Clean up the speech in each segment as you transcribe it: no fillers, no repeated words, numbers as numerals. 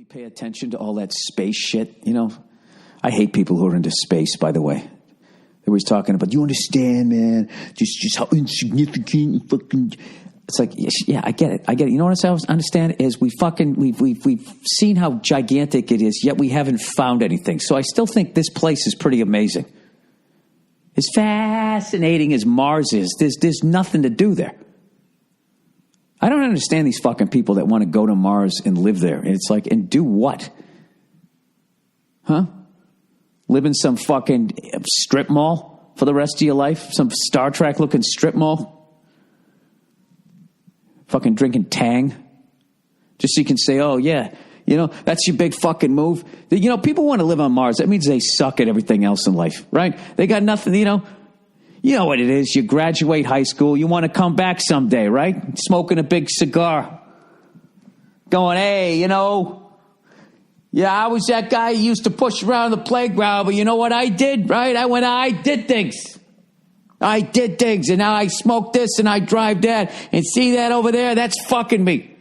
really pay attention to all that space shit, you know? I hate people who are into space, by the way. They're always talking about, you understand, man, just how insignificant and fucking... It's like, yeah, I get it. You know what I understand is we've seen how gigantic it is, yet we haven't found anything. So I still think this place is pretty amazing. As fascinating as Mars is, there's nothing to do there. I don't understand these fucking people that want to go to Mars and live there. And it's like, and do what? Huh? Live in some fucking strip mall for the rest of your life? Some Star Trek looking strip mall? Fucking drinking Tang? Just so you can say, oh yeah, you know, that's your big fucking move. You know, people want to live on Mars. That means they suck at everything else in life, right? They got nothing, you know. You know what it is. You graduate high school. You want to come back someday, right? Smoking a big cigar. Going, hey, you know, yeah, I was that guy who used to push around the playground, but you know what I did, right? I did things. I did things, and now I smoke this, and I drive that, and see that over there? That's fucking me.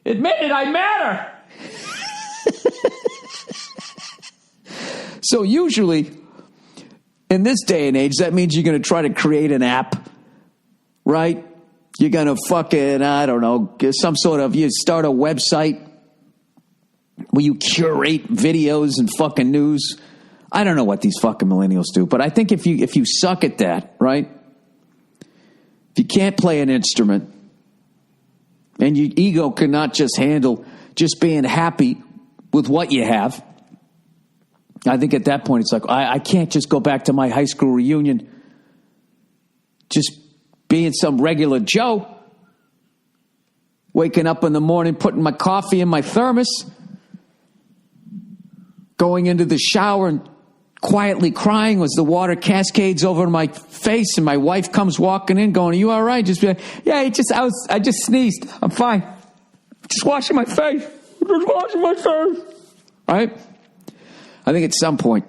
Admit it, I matter. So usually... in this day and age, that means you're going to try to create an app, right? You're going to fucking, I don't know, you start a website where you curate videos and fucking news. I don't know what these fucking millennials do, but I think if you suck at that, right? If you can't play an instrument and your ego cannot just handle just being happy with what you have, I think at that point, it's like, I can't just go back to my high school reunion just being some regular Joe, waking up in the morning, putting my coffee in my thermos, going into the shower and quietly crying as the water cascades over my face, and my wife comes walking in going, are you all right? Just be like, yeah, I just sneezed. I'm fine. Just washing my face. Right? I think at some point,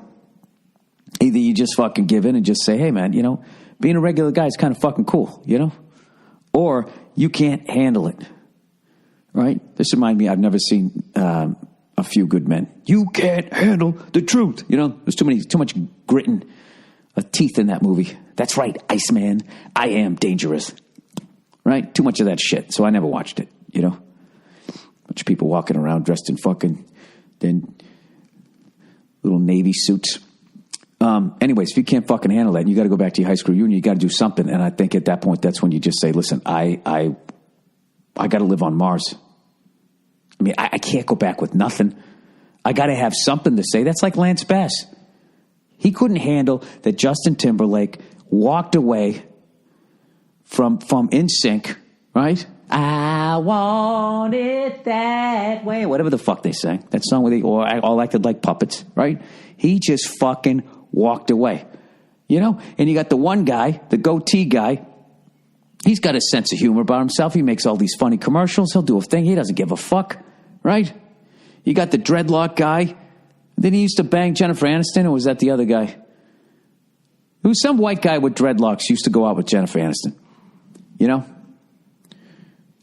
either you just fucking give in and just say, hey, man, you know, being a regular guy is kind of fucking cool, you know? Or you can't handle it, right? This reminds me, I've never seen A Few Good Men. You can't handle the truth. You know, there's too much gritting teeth in that movie. That's right, Iceman, I am dangerous, right? Too much of that shit, so I never watched it, you know? Bunch of people walking around dressed in fucking... little Navy suits. Anyways, if you can't fucking handle that, and you got to go back to your high school reunion, you got to do something. And I think at that point, that's when you just say, listen, I got to live on Mars. I mean, I can't go back with nothing. I got to have something to say. That's like Lance Bass. He couldn't handle that Justin Timberlake walked away from NSYNC, right? I want it that way. Whatever the fuck they sang. That song where they all acted like puppets, right? He just fucking walked away. You know? And you got the one guy, the goatee guy. He's got a sense of humor about himself. He makes all these funny commercials. He'll do a thing. He doesn't give a fuck, right? You got the dreadlock guy. Then he used to bang Jennifer Aniston, or was that the other guy? It was some white guy with dreadlocks used to go out with Jennifer Aniston. You know?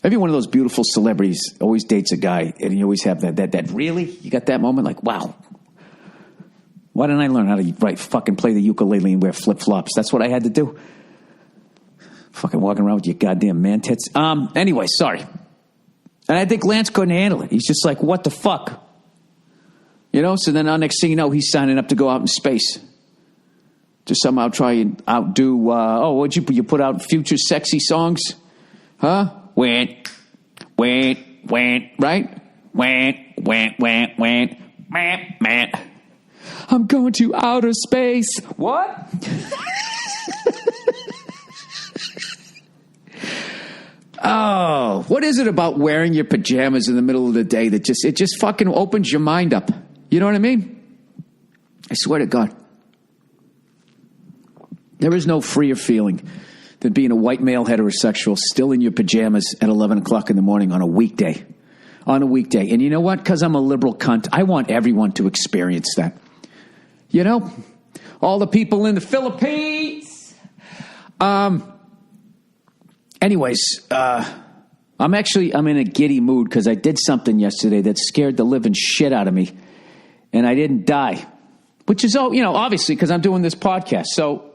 Every one of those beautiful celebrities always dates a guy, and you always have that really? You got that moment like, wow. Why didn't I learn how to fucking play the ukulele and wear flip-flops? That's what I had to do. Fucking walking around with your goddamn man tits. Anyway, sorry. And I think Lance couldn't handle it. He's just like, what the fuck? You know, so then next thing you know, he's signing up to go out in space. To somehow try and outdo, what'd you put out Future sexy songs? Huh? Went, right? Went, man. I'm going to outer space. What? Oh, what is it about wearing your pajamas in the middle of the day that just fucking opens your mind up? You know what I mean? I swear to God. There is no freer feeling than being a white male heterosexual still in your pajamas at 11 o'clock in the morning on a weekday. And you know what? Because I'm a liberal cunt, I want everyone to experience that. You know? All the people in the Philippines. Anyways, I'm I'm in a giddy mood because I did something yesterday that scared the living shit out of me, and I didn't die, which is, obviously because I'm doing this podcast. So,